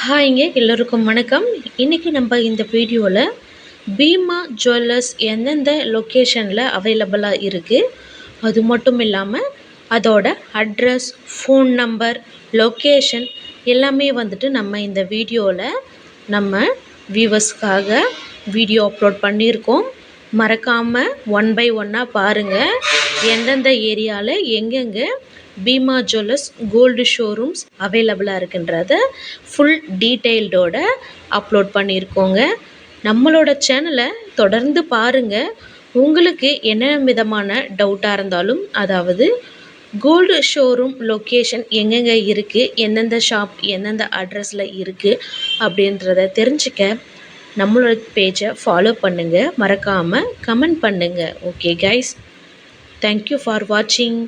ஹாய்ங்க எல்லோருக்கும் வணக்கம். இன்றைக்கி நம்ம இந்த வீடியோவில் பீமா ஜுவல்லர்ஸ் எந்தெந்த லொக்கேஷனில் அவைலபிளாக இருக்குது, அது மட்டும் இல்லாமல் அதோட அட்ரஸ், ஃபோன் நம்பர், லொக்கேஷன் எல்லாமே வந்துட்டு நம்ம இந்த வீடியோவில் நம்ம வியூவர்ஸ்க்காக வீடியோ அப்லோட் பண்ணியிருக்கோம். மறக்காமல் ஒன் பை ஒன்னாக பாருங்கள். எந்தெந்த ஏரியாவில் எங்கெங்கே பீமா ஜுவல்லர்ஸ் கோல்டு ஷோரூம்ஸ் அவைலபிளாக இருக்குன்றத ஃபுல் டீட்டெயில்டோட அப்லோட் பண்ணியிருக்கோங்க. நம்மளோட சேனலை தொடர்ந்து பாருங்கள். உங்களுக்கு என்ன விதமான டவுட்டாக இருந்தாலும், அதாவது கோல்டு ஷோரூம் லொக்கேஷன் எங்கெங்கே இருக்குது, எந்தெந்த ஷாப் எந்தெந்த அட்ரஸில் இருக்குது அப்படின்றத தெரிஞ்சுக்க நம்மளோட பேஜை ஃபாலோ பண்ணுங்கள். மறக்காமல் கமெண்ட் பண்ணுங்கள். ஓகே கைஸ், தேங்க்யூ ஃபார் வாட்சிங்.